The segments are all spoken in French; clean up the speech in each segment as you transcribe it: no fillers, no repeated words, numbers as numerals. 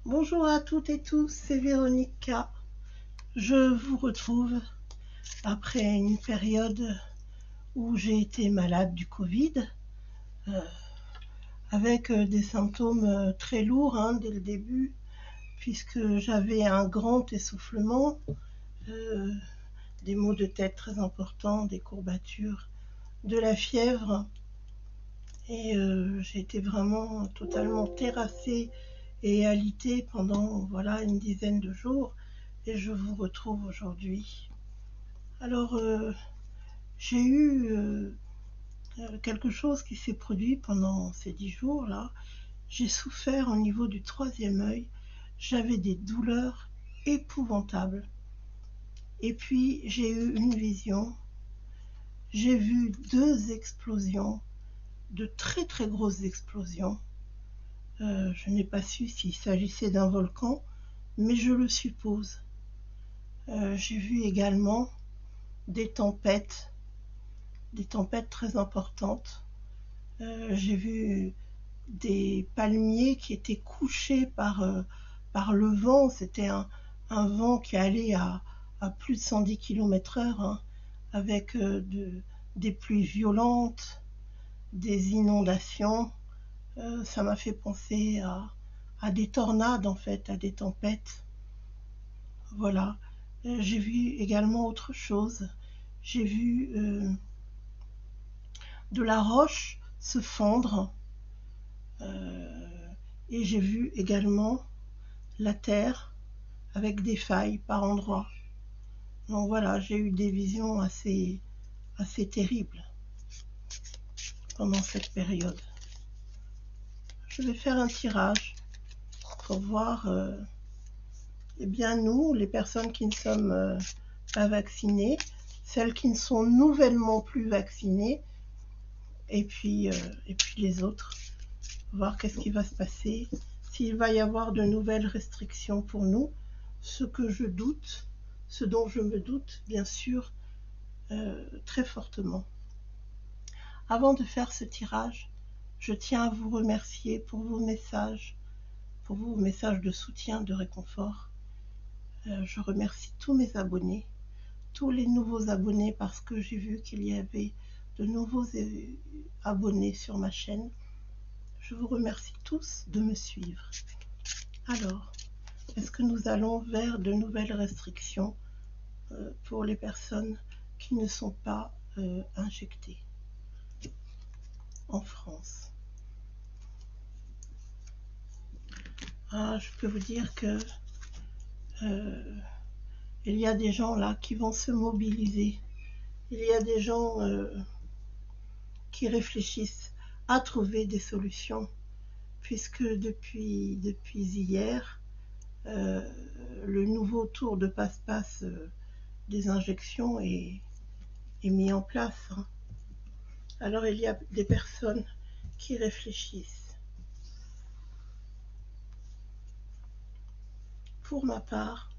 Bonjour à toutes et tous, c'est Véronica. Je vous retrouve après une période où j'ai été malade du Covid, euh, avec des symptômes très lourds dès le début, puisque j'avais un grand essoufflement, euh, des maux de tête très importants, des courbatures, de la fièvre, et j'ai été vraiment totalement terrassée et alitée pendant une dizaine de jours, et je vous retrouve aujourd'hui. Alors, j'ai eu quelque chose qui s'est produit pendant ces 10 jours-là. J'ai souffert au niveau du troisième œil. J'avais des douleurs épouvantables. Et puis, j'ai eu une vision. J'ai vu deux explosions, de très très grosses explosions. Je n'ai pas su s'il s'agissait d'un volcan, mais je le suppose. J'ai vu également des tempêtes très importantes. J'ai vu des palmiers qui étaient couchés par le vent. C'était un vent qui allait à plus de 110 km/h, avec des pluies violentes, des inondations. Ça m'a fait penser à des tornades, en fait, à des tempêtes. Voilà. J'ai vu également autre chose. J'ai vu de la roche se fondre, et j'ai vu également la terre avec des failles par endroits. Donc voilà, j'ai eu des visions assez terribles pendant cette période. Je vais faire un tirage pour voir, eh bien nous, les personnes qui ne sommes pas vaccinées, celles qui ne sont nouvellement plus vaccinées, et puis les autres, voir qu'est-ce qui va se passer, s'il va y avoir de nouvelles restrictions pour nous, ce dont je me doute bien sûr très fortement. Avant de faire ce tirage, je tiens à vous remercier pour vos messages de soutien, de réconfort. Je remercie tous mes abonnés, tous les nouveaux abonnés, parce que j'ai vu qu'il y avait de nouveaux abonnés sur ma chaîne. Je vous remercie tous de me suivre. Alors, est-ce que nous allons vers de nouvelles restrictions pour les personnes qui ne sont pas injectées en France? Je peux vous dire que il y a des gens là qui vont se mobiliser. Il y a des gens qui réfléchissent à trouver des solutions, puisque depuis hier, le nouveau tour de passe-passe des injections est mis en place. Alors il y a des personnes qui réfléchissent. Pour ma part,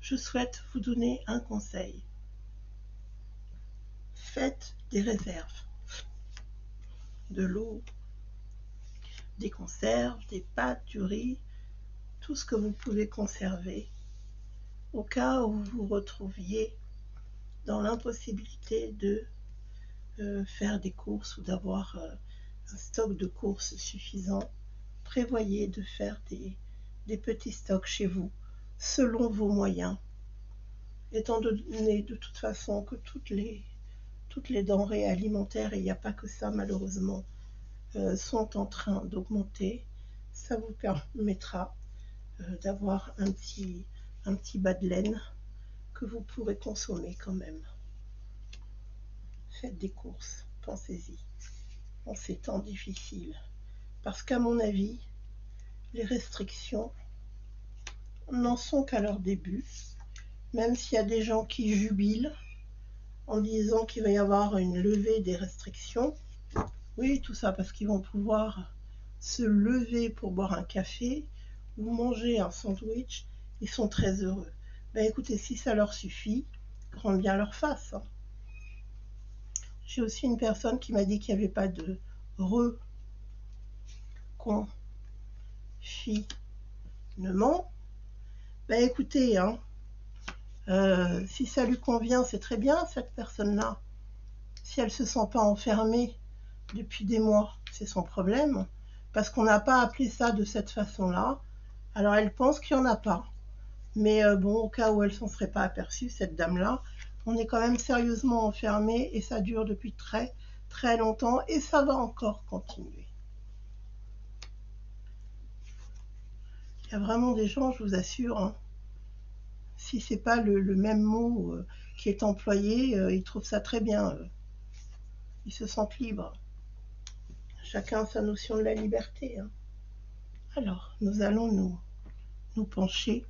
je souhaite vous donner un conseil. Faites des réserves. De l'eau, des conserves, des pâtes, du riz, tout ce que vous pouvez conserver, au cas où vous vous retrouviez dans l'impossibilité de faire des courses ou d'avoir un stock de courses suffisant. Prévoyez de faire des petits stocks chez vous, selon vos moyens, étant donné de toute façon que toutes les denrées alimentaires, et il n'y a pas que ça malheureusement, sont en train d'augmenter. Ça vous permettra d'avoir un petit bas de laine que vous pourrez consommer quand même. Faites des courses, pensez-y, en ces temps difficiles. Parce qu'à mon avis, les restrictions n'en sont qu'à leur début, même s'il y a des gens qui jubilent en disant qu'il va y avoir une levée des restrictions. Oui, tout ça parce qu'ils vont pouvoir se lever pour boire un café ou manger un sandwich. Ils sont très heureux. Ben écoutez, si ça leur suffit, grand bien leur face. J'ai aussi une personne qui m'a dit qu'il n'y avait pas de reconfinement fille ne ment, ben écoutez, hein, si ça lui convient, c'est très bien, cette personne-là. Si elle ne se sent pas enfermée depuis des mois, c'est son problème, parce qu'on n'a pas appelé ça de cette façon-là. Alors elle pense qu'il n'y en a pas. Mais bon, au cas où elle s'en serait pas aperçue, cette dame-là, on est quand même sérieusement enfermé et ça dure depuis très très longtemps et ça va encore continuer. Il y a vraiment des gens, je vous assure, hein, si c'est pas le même mot qui est employé, ils trouvent ça très bien. Ils se sentent libres. Chacun a sa notion de la liberté, hein. Alors, nous allons nous pencher.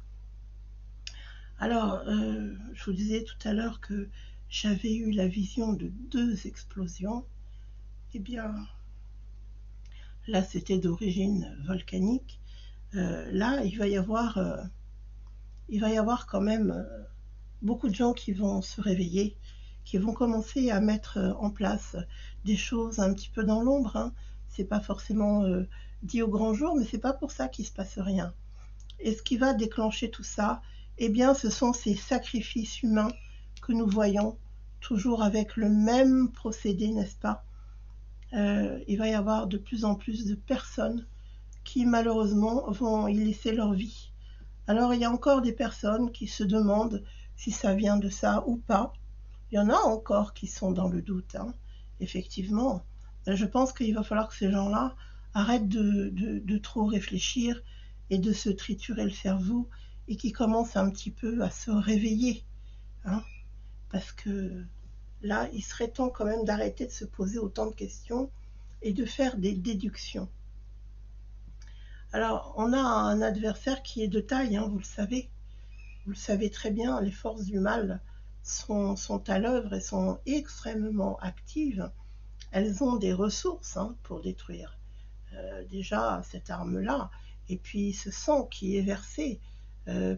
Alors, je vous disais tout à l'heure que j'avais eu la vision de 2 explosions. Eh bien, là, c'était d'origine volcanique. Là, il va y avoir quand même beaucoup de gens qui vont se réveiller, qui vont commencer à mettre en place des choses un petit peu dans l'ombre, hein. C'est pas forcément dit au grand jour, mais c'est pas pour ça qu'il se passe rien. Et ce qui va déclencher tout ça, eh bien, ce sont ces sacrifices humains que nous voyons toujours avec le même procédé, n'est-ce pas? Il va y avoir de plus en plus de personnes qui malheureusement vont y laisser leur vie. Alors il y a encore des personnes qui se demandent si ça vient de ça ou pas. Il y en a encore qui sont dans le doute, hein. Effectivement. Je pense qu'il va falloir que ces gens-là arrêtent de trop réfléchir et de se triturer le cerveau et qui commencent un petit peu à se réveiller, hein, parce que là, il serait temps quand même d'arrêter de se poser autant de questions et de faire des déductions. Alors, on a un adversaire qui est de taille, hein, vous le savez. Vous le savez très bien, les forces du mal sont à l'œuvre et sont extrêmement actives. Elles ont des ressources, hein, pour détruire. Déjà, cette arme-là, et puis ce sang qui est versé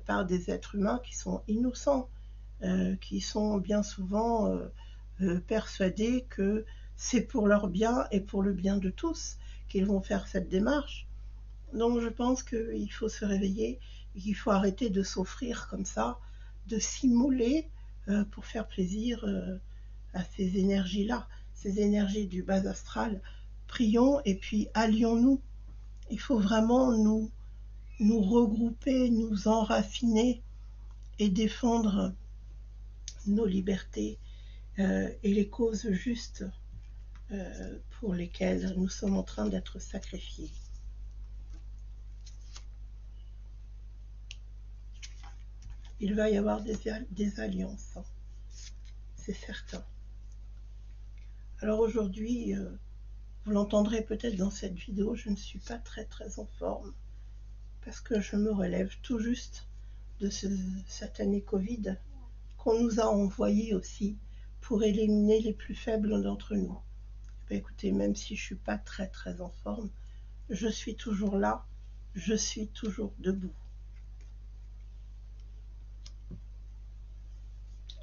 par des êtres humains qui sont innocents, qui sont bien souvent persuadés que c'est pour leur bien et pour le bien de tous qu'ils vont faire cette démarche. Donc je pense qu'il faut se réveiller et qu'il faut arrêter de s'offrir comme ça, de s'immoler pour faire plaisir à ces énergies-là, ces énergies du bas astral. Prions et puis allions-nous. Il faut vraiment nous regrouper, nous enraciner et défendre nos libertés et les causes justes pour lesquelles nous sommes en train d'être sacrifiés. Il va y avoir des alliances, hein, c'est certain. Alors aujourd'hui, vous l'entendrez peut-être dans cette vidéo, je ne suis pas très en forme parce que je me relève tout juste de ce satané Covid qu'on nous a envoyé aussi pour éliminer les plus faibles d'entre nous. Ben écoutez, même si je ne suis pas très en forme, je suis toujours là, je suis toujours debout.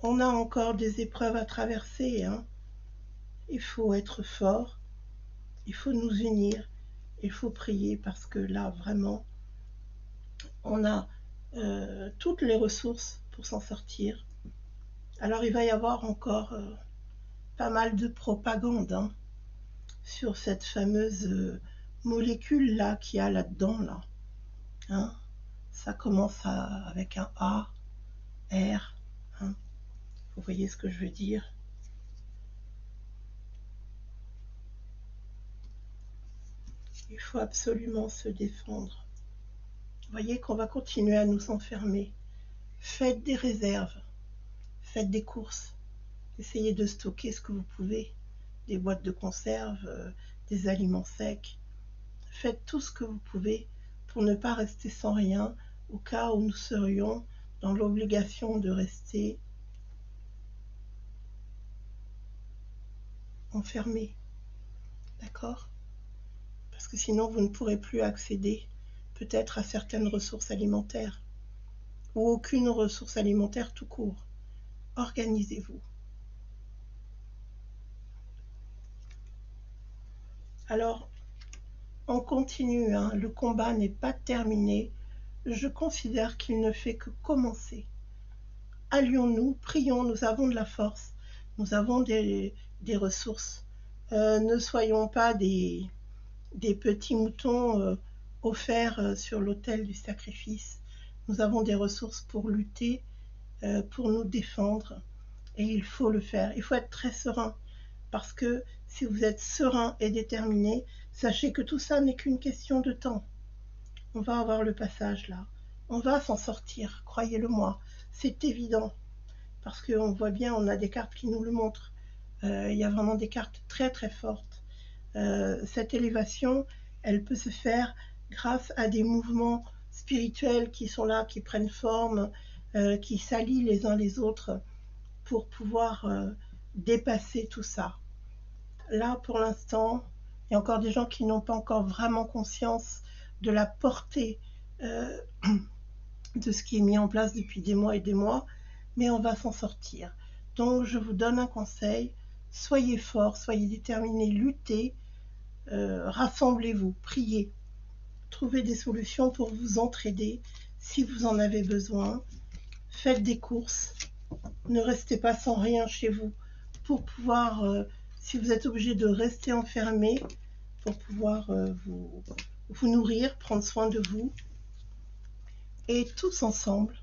On a encore des épreuves à traverser, hein. Il faut être fort, il faut nous unir, il faut prier parce que là, vraiment, on a toutes les ressources pour s'en sortir. Alors il va y avoir encore pas mal de propagande, hein, sur cette fameuse molécule là qu'il y a là-dedans là, hein. Ça commence avec un A, R, hein. Vous voyez ce que je veux dire? Il faut absolument se défendre. Vous voyez qu'on va continuer à nous enfermer. Faites des réserves, faites des courses, essayez de stocker ce que vous pouvez, des boîtes de conserve, des aliments secs. Faites tout ce que vous pouvez pour ne pas rester sans rien au cas où nous serions dans l'obligation de rester enfermés. D'accord? Parce que sinon vous ne pourrez plus accéder peut-être à certaines ressources alimentaires ou aucune ressource alimentaire tout court. Organisez-vous. Alors, On continue, hein. Le combat n'est pas terminé. Je considère qu'il ne fait que commencer. Allions-nous, prions, nous avons de la force, nous avons des ressources. Ne soyons pas des petits moutons offerts sur l'autel du sacrifice. Nous avons des ressources pour lutter, pour nous défendre, et il faut le faire. Il faut être très serein, parce que si vous êtes serein et déterminé, sachez que tout ça n'est qu'une question de temps. On va avoir le passage là. On va s'en sortir, croyez-le-moi. C'est évident, parce qu'on voit bien, on a des cartes qui nous le montrent. Il y a vraiment des cartes très très fortes. Cette élévation, elle peut se faire grâce à des mouvements spirituels qui sont là, qui prennent forme, qui s'allient les uns les autres pour pouvoir dépasser tout ça. Là, pour l'instant, il y a encore des gens qui n'ont pas encore vraiment conscience de la portée de ce qui est mis en place depuis des mois et des mois, mais on va s'en sortir. Donc, je vous donne un conseil, soyez forts, soyez déterminés, luttez, rassemblez-vous, priez, trouvez des solutions pour vous entraider si vous en avez besoin, faites des courses, ne restez pas sans rien chez vous pour pouvoir, si vous êtes obligé de rester enfermé, pour pouvoir vous nourrir, prendre soin de vous. Et tous ensemble,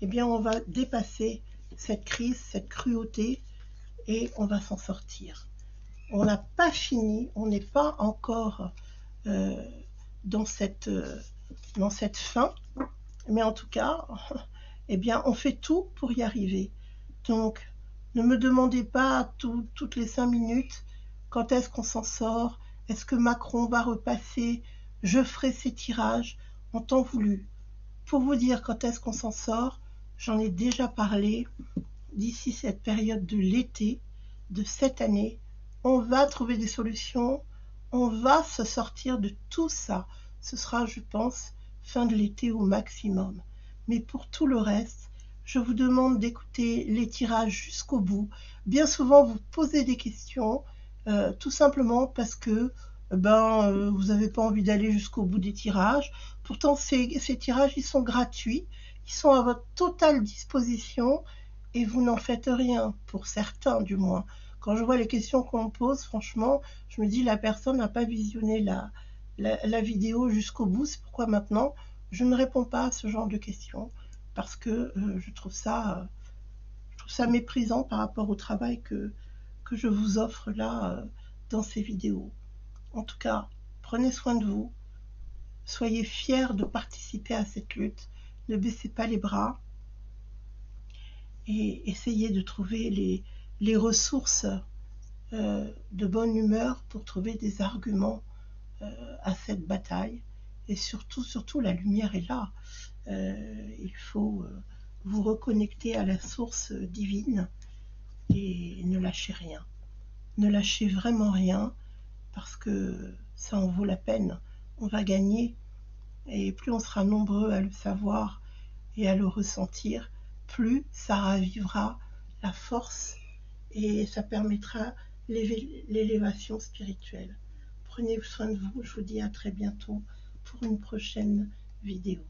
eh bien, on va dépasser cette crise, cette cruauté, et on va s'en sortir. On n'a pas fini, on n'est pas encore dans cette fin, mais en tout cas, eh bien, on fait tout pour y arriver. Donc, ne me demandez pas toutes les 5 minutes quand est-ce qu'on s'en sort, est-ce que Macron va repasser, je ferai ces tirages en temps voulu. Pour vous dire quand est-ce qu'on s'en sort, j'en ai déjà parlé. D'ici cette période de l'été, de cette année, on va trouver des solutions, on va se sortir de tout ça. Ce sera, je pense, fin de l'été au maximum. Mais pour tout le reste, je vous demande d'écouter les tirages jusqu'au bout. Bien souvent, vous posez des questions, tout simplement parce que vous n'avez pas envie d'aller jusqu'au bout des tirages. Pourtant, ces tirages, ils sont gratuits, ils sont à votre totale disposition et vous n'en faites rien, pour certains du moins. Quand je vois les questions qu'on me pose, franchement, je me dis la personne n'a pas visionné la vidéo jusqu'au bout. C'est pourquoi maintenant, je ne réponds pas à ce genre de questions parce que je trouve ça méprisant par rapport au travail que je vous offre là dans ces vidéos. En tout cas, prenez soin de vous, soyez fiers de participer à cette lutte, ne baissez pas les bras et essayez de trouver les ressources de bonne humeur pour trouver des arguments à cette bataille. Et surtout, la lumière est là. Il faut vous reconnecter à la source divine et ne lâchez rien. Ne lâchez vraiment rien parce que ça en vaut la peine. On va gagner et plus on sera nombreux à le savoir et à le ressentir, plus ça ravivera la force et ça permettra l'élévation spirituelle. Prenez soin de vous, je vous dis à très bientôt pour une prochaine vidéo.